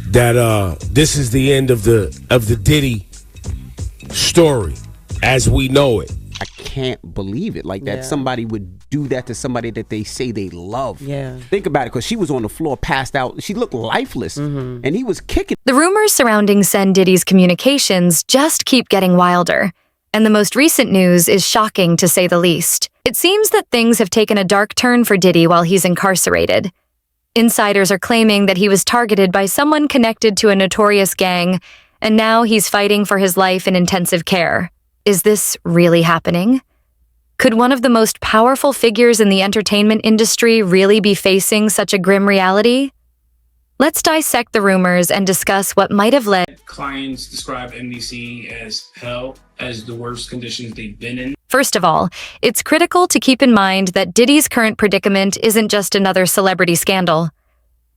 that this is the end of the Diddy story as we know it. I can't believe it. Like that somebody would do that to somebody that they say they love. Yeah. Think about it, because she was on the floor, passed out. She looked lifeless, and he was kicking. The rumors surrounding Sen Diddy's communications just keep getting wilder, and the most recent news is shocking to say the least. It seems that things have taken a dark turn for Diddy while he's incarcerated. Insiders are claiming that he was targeted by someone connected to a notorious gang, and now he's fighting for his life in intensive care. Is this really happening? Could one of the most powerful figures in the entertainment industry really be facing such a grim reality? Let's dissect the rumors and discuss what might have led. Clients describe NBC as hell, as the worst conditions they've been in. First of all, it's critical to keep in mind that Diddy's current predicament isn't just another celebrity scandal.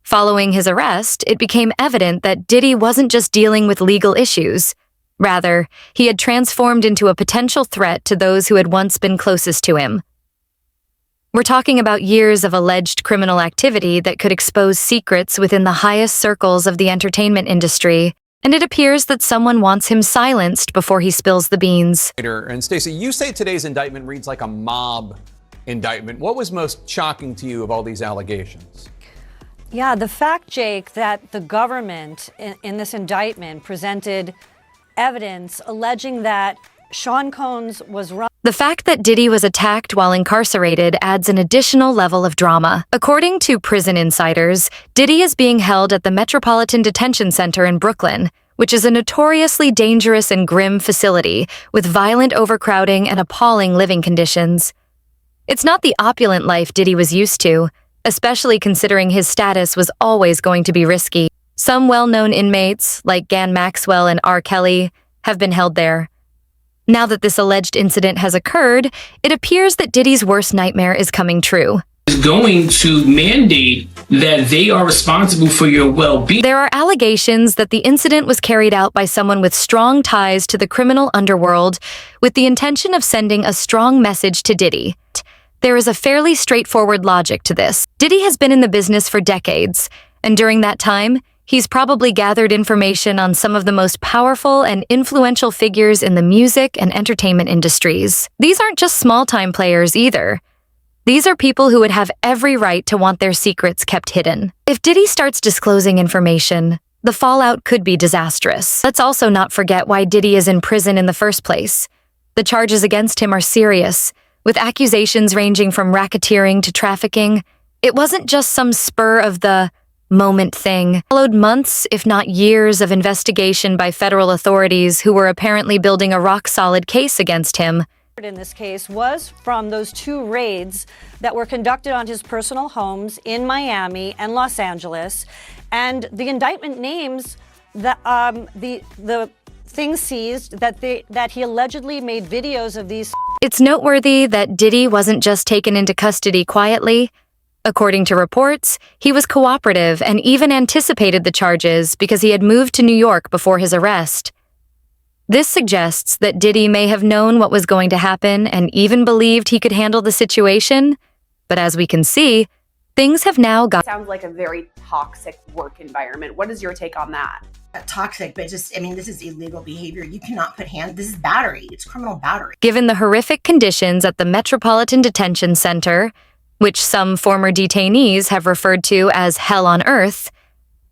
Following his arrest, it became evident that Diddy wasn't just dealing with legal issues. Rather, he had transformed into a potential threat to those who had once been closest to him. We're talking about years of alleged criminal activity that could expose secrets within the highest circles of the entertainment industry, and it appears that someone wants him silenced before he spills the beans. And Stacey, you say today's indictment reads like a mob indictment. What was most shocking to you of all these allegations? Yeah, the fact, Jake, that the government in this indictment presented evidence alleging that Sean Combs was wrong. The fact that Diddy was attacked while incarcerated adds an additional level of drama. According to prison insiders, Diddy is being held at the Metropolitan Detention Center in Brooklyn, which is a notoriously dangerous and grim facility with violent overcrowding and appalling living conditions. It's not the opulent life Diddy was used to, especially considering his status was always going to be risky. Some well-known inmates, like Ghislaine Maxwell and R. Kelly, have been held there. Now that this alleged incident has occurred, it appears that Diddy's worst nightmare is coming true. Is going to mandate that they are responsible for your well-being. There are allegations that the incident was carried out by someone with strong ties to the criminal underworld with the intention of sending a strong message to Diddy. There is a fairly straightforward logic to this. Diddy has been in the business for decades, and during that time, he's probably gathered information on some of the most powerful and influential figures in the music and entertainment industries. These aren't just small-time players either. These are people who would have every right to want their secrets kept hidden. If Diddy starts disclosing information, the fallout could be disastrous. Let's also not forget why Diddy is in prison in the first place. The charges against him are serious, with accusations ranging from racketeering to trafficking. It wasn't just some spur of the moment thing. Followed months, if not years, of investigation by federal authorities who were apparently building a rock-solid case against him. In this case was from those two raids that were conducted on his personal homes in Miami and Los Angeles, and the indictment names the things seized that he allegedly made videos of these. It's noteworthy that Diddy wasn't just taken into custody quietly. According to reports, he was cooperative and even anticipated the charges because he had moved to New York before his arrest. This suggests that Diddy may have known what was going to happen and even believed he could handle the situation. But as we can see, things have now got— Sounds like a very toxic work environment. What is your take on that? Toxic, but just, I mean, this is illegal behavior. You cannot put this is battery. It's criminal battery. Given the horrific conditions at the Metropolitan Detention Center, which some former detainees have referred to as hell on earth,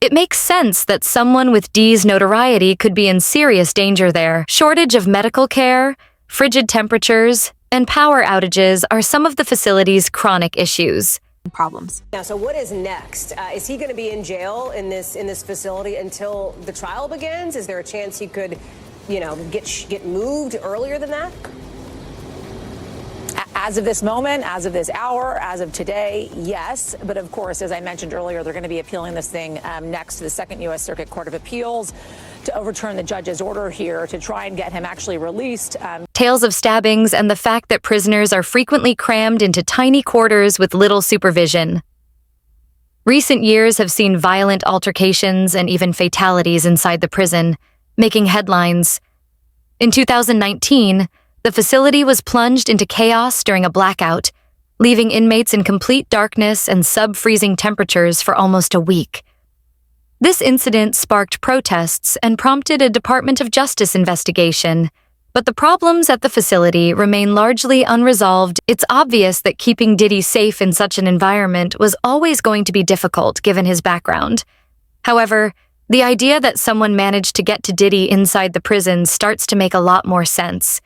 it makes sense that someone with D's notoriety could be in serious danger there. Shortage of medical care, frigid temperatures, and power outages are some of the facility's chronic issues. Problems. Now, so what is next? Is he going to be in jail in this facility until the trial begins? Is there a chance he could, get moved earlier than that? As of this moment, as of this hour, as of today, yes. But of course, as I mentioned earlier, they're going to be appealing this thing next to the Second U.S. Circuit Court of Appeals to overturn the judge's order here to try and get him actually released. Tales of stabbings and the fact that prisoners are frequently crammed into tiny quarters with little supervision. Recent years have seen violent altercations and even fatalities inside the prison, making headlines. In 2019, the facility was plunged into chaos during a blackout, leaving inmates in complete darkness and sub-freezing temperatures for almost a week. This incident sparked protests and prompted a Department of Justice investigation. But the problems at the facility remain largely unresolved. It's obvious that keeping Diddy safe in such an environment was always going to be difficult given his background. However, the idea that someone managed to get to Diddy inside the prison starts to make a lot more sense.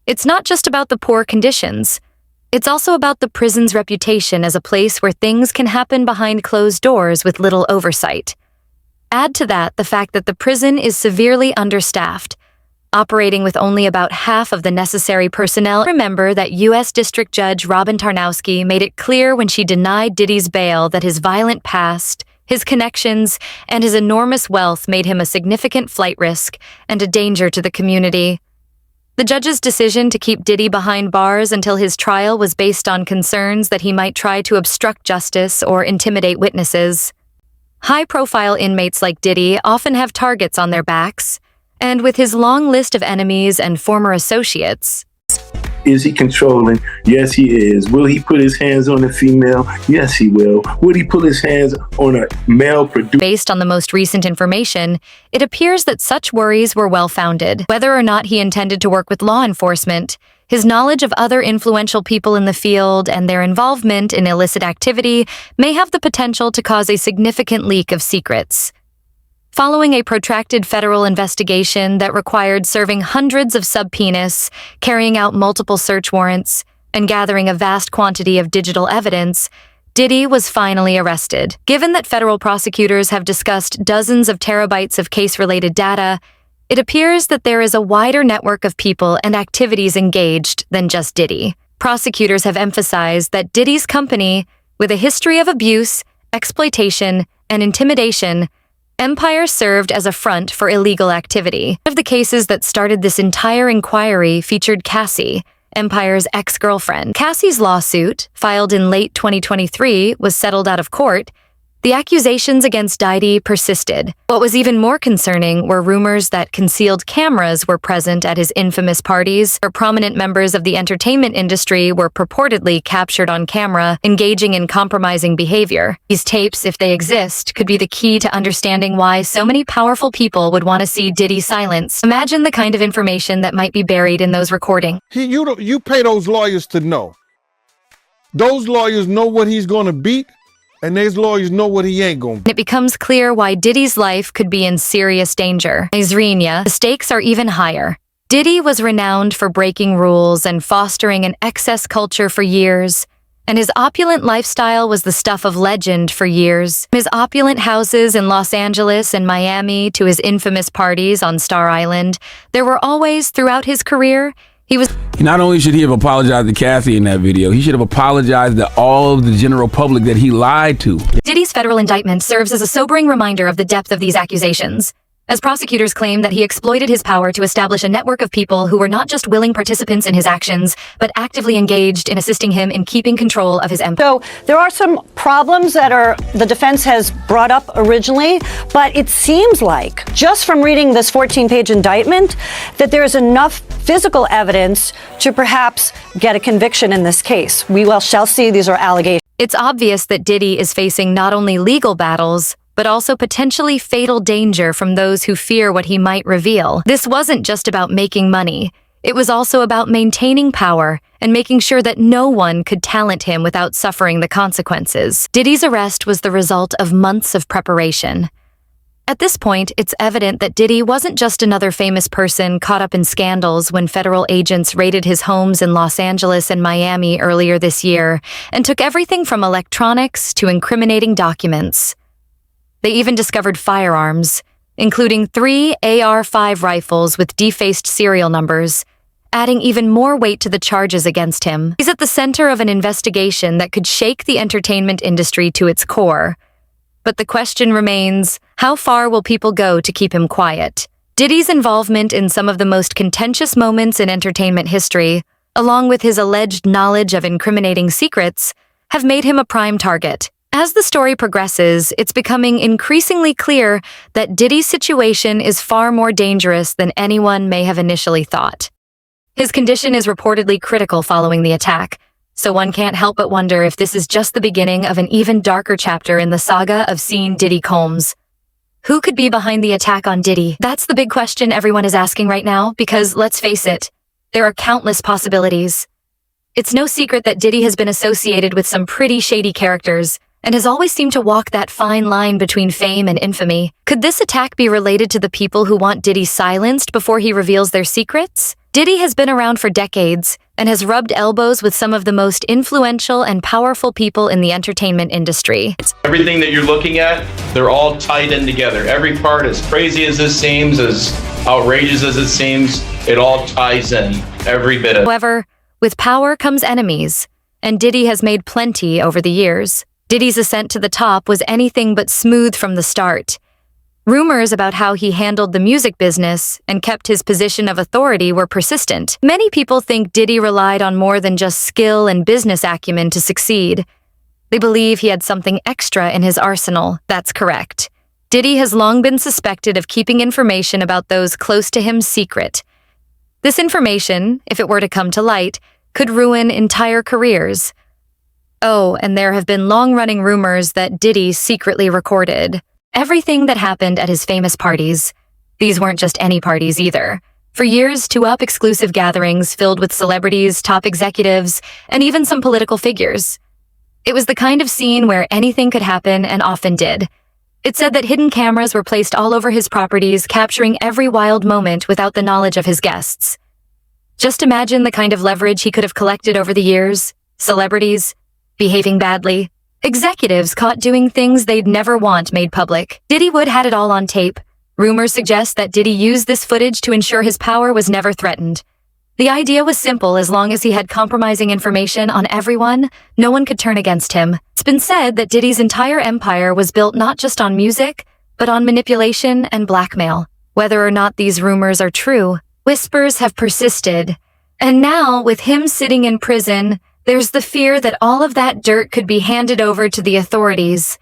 It's not just about the poor conditions. It's also about the prison's reputation as a place where things can happen behind closed doors with little oversight. Add to that the fact that the prison is severely understaffed, operating with only about half of the necessary personnel. Remember that U.S. District Judge Robin Tarnowski made it clear when she denied Diddy's bail that his violent past, his connections, and his enormous wealth made him a significant flight risk and a danger to the community. The judge's decision to keep Diddy behind bars until his trial was based on concerns that he might try to obstruct justice or intimidate witnesses. High-profile inmates like Diddy often have targets on their backs, and with his long list of enemies and former associates. Is he controlling? Yes, he is. Will he put his hands on a female? Yes, he will. Would he put his hands on a male producer? Based on the most recent information, it appears that such worries were well-founded. Whether or not he intended to work with law enforcement, his knowledge of other influential people in the field and their involvement in illicit activity may have the potential to cause a significant leak of secrets. Following a protracted federal investigation that required serving hundreds of subpoenas, carrying out multiple search warrants, and gathering a vast quantity of digital evidence, Diddy was finally arrested. Given that federal prosecutors have discussed dozens of terabytes of case-related data, it appears that there is a wider network of people and activities engaged than just Diddy. Prosecutors have emphasized that Diddy's company, with a history of abuse, exploitation, and intimidation, Empire served as a front for illegal activity. One of the cases that started this entire inquiry featured Cassie, Empire's ex-girlfriend. Cassie's lawsuit, filed in late 2023, was settled out of court. The accusations against Diddy persisted. What was even more concerning were rumors that concealed cameras were present at his infamous parties, where prominent members of the entertainment industry were purportedly captured on camera, engaging in compromising behavior. These tapes, if they exist, could be the key to understanding why so many powerful people would want to see Diddy silenced. Imagine the kind of information that might be buried in those recordings. You pay those lawyers to know. Those lawyers know what he's going to beat, and these lawyers know what he ain't going to. It becomes clear why Diddy's life could be in serious danger. Izrinia, the stakes are even higher. Diddy was renowned for breaking rules and fostering an excess culture for years, and his opulent lifestyle was the stuff of legend for years. From his opulent houses in Los Angeles and Miami to his infamous parties on Star Island, there were always, throughout his career, Not only should he have apologized to Cassie in that video, he should have apologized to all of the general public that he lied to. Diddy's federal indictment serves as a sobering reminder of the depth of these accusations, as prosecutors claim that he exploited his power to establish a network of people who were not just willing participants in his actions, but actively engaged in assisting him in keeping control of his empire. So there are some problems that the defense has brought up originally, but it seems like, just from reading this 14-page indictment, that there is enough physical evidence to perhaps get a conviction in this case. We shall see. These are allegations. It's obvious that Diddy is facing not only legal battles, but also potentially fatal danger from those who fear what he might reveal. This wasn't just about making money. It was also about maintaining power and making sure that no one could talent him without suffering the consequences. Diddy's arrest was the result of months of preparation. At this point, it's evident that Diddy wasn't just another famous person caught up in scandals when federal agents raided his homes in Los Angeles and Miami earlier this year and took everything from electronics to incriminating documents. They even discovered firearms, including 3 AR-5 rifles with defaced serial numbers, adding even more weight to the charges against him. He's at the center of an investigation that could shake the entertainment industry to its core. But the question remains, how far will people go to keep him quiet? Diddy's involvement in some of the most contentious moments in entertainment history, along with his alleged knowledge of incriminating secrets, have made him a prime target. As the story progresses, it's becoming increasingly clear that Diddy's situation is far more dangerous than anyone may have initially thought. His condition is reportedly critical following the attack, so one can't help but wonder if this is just the beginning of an even darker chapter in the saga of seeing Diddy Combs. Who could be behind the attack on Diddy? That's the big question everyone is asking right now, because let's face it, there are countless possibilities. It's no secret that Diddy has been associated with some pretty shady characters, and has always seemed to walk that fine line between fame and infamy. Could this attack be related to the people who want Diddy silenced before he reveals their secrets? Diddy has been around for decades and has rubbed elbows with some of the most influential and powerful people in the entertainment industry. Everything that you're looking at, they're all tied in together. Every part, as crazy as this seems, as outrageous as it seems, it all ties in, every bit of it. However, with power comes enemies, and Diddy has made plenty over the years. Diddy's ascent to the top was anything but smooth from the start. Rumors about how he handled the music business and kept his position of authority were persistent. Many people think Diddy relied on more than just skill and business acumen to succeed. They believe he had something extra in his arsenal. That's correct. Diddy has long been suspected of keeping information about those close to him secret. This information, if it were to come to light, could ruin entire careers. Oh, and there have been long-running rumors that Diddy secretly recorded everything that happened at his famous parties. These weren't just any parties either. For years, two-up exclusive gatherings filled with celebrities, top executives, and even some political figures. It was the kind of scene where anything could happen and often did. It said that hidden cameras were placed all over his properties, capturing every wild moment without the knowledge of his guests. Just imagine the kind of leverage he could have collected over the years. Celebrities behaving badly. Executives caught doing things they'd never want made public. Diddy Wood had it all on tape. Rumors suggest that Diddy used this footage to ensure his power was never threatened. The idea was simple: as long as he had compromising information on everyone, no one could turn against him. It's been said that Diddy's entire empire was built not just on music, but on manipulation and blackmail. Whether or not these rumors are true, whispers have persisted. And now, with him sitting in prison, there's the fear that all of that dirt could be handed over to the authorities.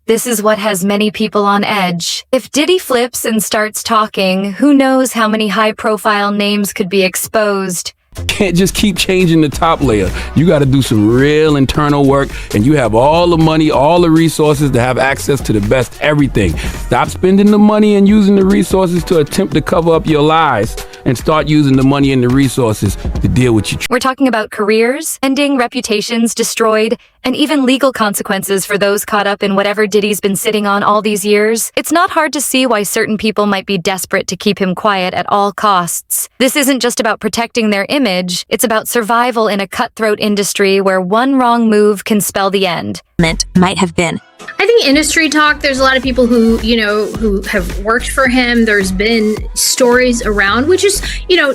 This is what has many people on edge. If Diddy flips and starts talking, who knows how many high-profile names could be exposed. Can't just keep changing the top layer. You got to do some real internal work, and you have all the money, all the resources to have access to the best everything. Stop spending the money and using the resources to attempt to cover up your lies, and start using the money and the resources to deal with you. We're talking about careers, ending, reputations destroyed, and even legal consequences for those caught up in whatever Diddy's been sitting on all these years. It's not hard to see why certain people might be desperate to keep him quiet at all costs. This isn't just about protecting their image, it's about survival in a cutthroat industry where one wrong move can spell the end. Might have been. I think industry talk, there's a lot of people who have worked for him. There's been stories around, which is,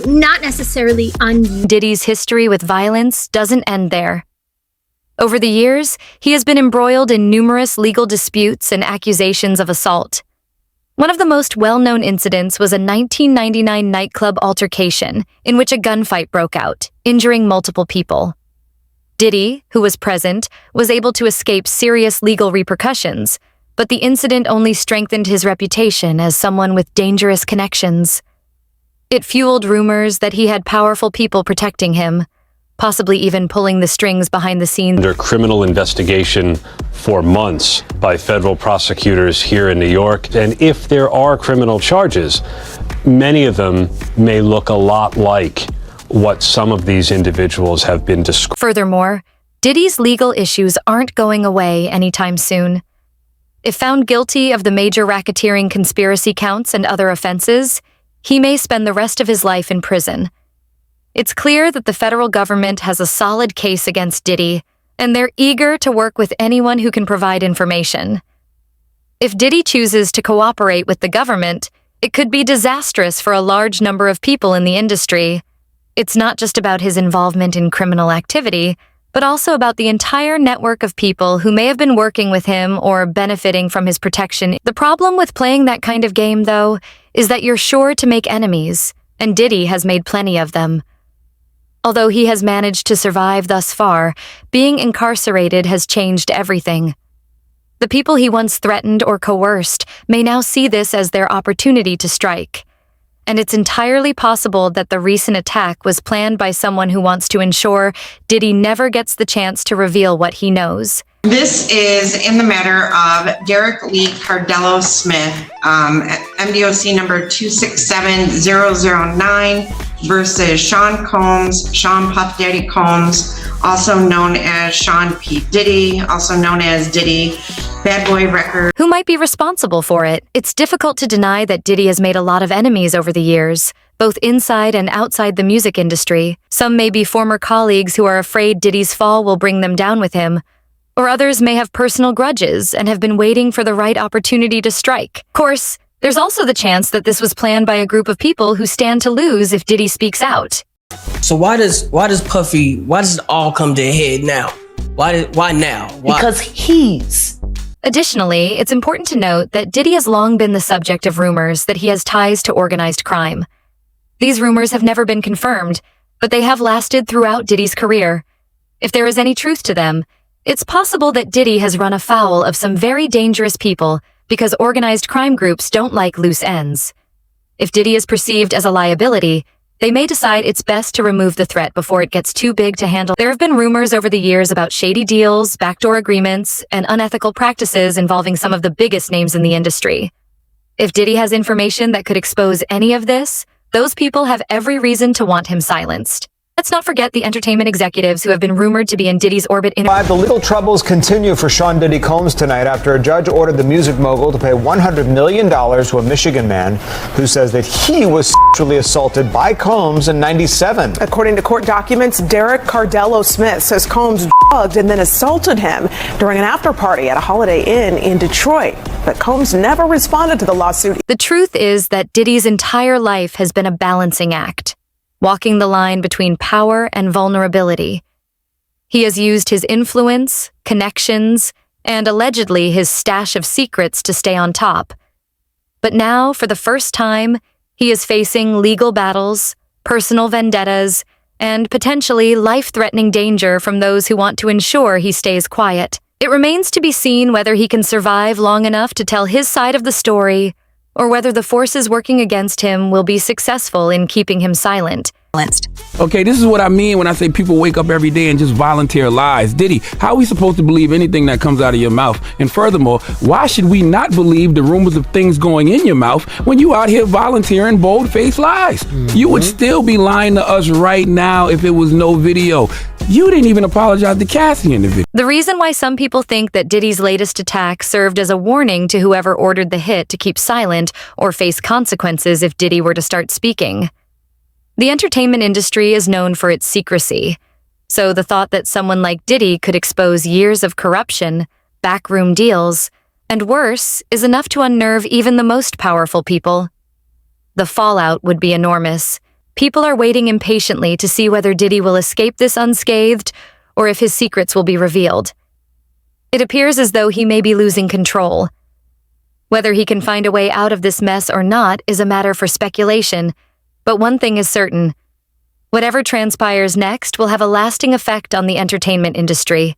not necessarily unusual. Diddy's history with violence doesn't end there. Over the years, he has been embroiled in numerous legal disputes and accusations of assault. One of the most well-known incidents was a 1999 nightclub altercation in which a gunfight broke out, injuring multiple people. Diddy, who was present, was able to escape serious legal repercussions, but the incident only strengthened his reputation as someone with dangerous connections. It fueled rumors that he had powerful people protecting him, possibly even pulling the strings behind the scenes. Under criminal investigation for months by federal prosecutors here in New York. And if there are criminal charges, many of them may look a lot like what some of these individuals have been described. Furthermore, Diddy's legal issues aren't going away anytime soon. If found guilty of the major racketeering conspiracy counts and other offenses, he may spend the rest of his life in prison. It's clear that the federal government has a solid case against Diddy, and they're eager to work with anyone who can provide information. If Diddy chooses to cooperate with the government, it could be disastrous for a large number of people in the industry. It's not just about his involvement in criminal activity, but also about the entire network of people who may have been working with him or benefiting from his protection. The problem with playing that kind of game, though, is that you're sure to make enemies, and Diddy has made plenty of them. Although he has managed to survive thus far, being incarcerated has changed everything. The people he once threatened or coerced may now see this as their opportunity to strike. And it's entirely possible that the recent attack was planned by someone who wants to ensure Diddy never gets the chance to reveal what he knows. This is in the matter of Derek Lee Cardello Smith, MDOC number 267009 versus Sean Combs, Sean Puff Daddy Combs, also known as Sean P. Diddy, also known as Diddy, Bad Boy Records. Who might be responsible for it? It's difficult to deny that Diddy has made a lot of enemies over the years, both inside and outside the music industry. Some may be former colleagues who are afraid Diddy's fall will bring them down with him, or others may have personal grudges and have been waiting for the right opportunity to strike. Of course, there's also the chance that this was planned by a group of people who stand to lose if Diddy speaks out. So why does it all come to a head now? Why now? Why? Because he's. Additionally, it's important to note that Diddy has long been the subject of rumors that he has ties to organized crime. These rumors have never been confirmed, but they have lasted throughout Diddy's career. If there is any truth to them, it's possible that Diddy has run afoul of some very dangerous people because organized crime groups don't like loose ends. If Diddy is perceived as a liability, they may decide it's best to remove the threat before it gets too big to handle. There have been rumors over the years about shady deals, backdoor agreements, and unethical practices involving some of the biggest names in the industry. If Diddy has information that could expose any of this, those people have every reason to want him silenced. Let's not forget the entertainment executives who have been rumored to be in Diddy's orbit. The legal troubles continue for Sean Diddy Combs tonight after a judge ordered the music mogul to pay $100 million to a Michigan man who says that he was sexually assaulted by Combs in '97. According to court documents, Derek Cardello Smith says Combs drugged and then assaulted him during an after party at a Holiday Inn in Detroit. But Combs never responded to the lawsuit. The truth is that Diddy's entire life has been a balancing act, walking the line between power and vulnerability. He has used his influence, connections, and allegedly his stash of secrets to stay on top. But now, for the first time, he is facing legal battles, personal vendettas, and potentially life-threatening danger from those who want to ensure he stays quiet. It remains to be seen whether he can survive long enough to tell his side of the story, or whether the forces working against him will be successful in keeping him silent. Okay, this is what I mean when I say people wake up every day and just volunteer lies. Diddy, how are we supposed to believe anything that comes out of your mouth? And furthermore, why should we not believe the rumors of things going in your mouth when you out here volunteering bold-faced lies? You would still be lying to us right now if it was no video. You didn't even apologize to Cassie in the video. The reason why some people think that Diddy's latest attack served as a warning to whoever ordered the hit to keep silent or face consequences if Diddy were to start speaking. The entertainment industry is known for its secrecy, so the thought that someone like Diddy could expose years of corruption, backroom deals, and worse is enough to unnerve even the most powerful people. The fallout would be enormous. People are waiting impatiently to see whether Diddy will escape this unscathed or if his secrets will be revealed. It appears as though he may be losing control. Whether he can find a way out of this mess or not is a matter for speculation, but one thing is certain. Whatever transpires next will have a lasting effect on the entertainment industry.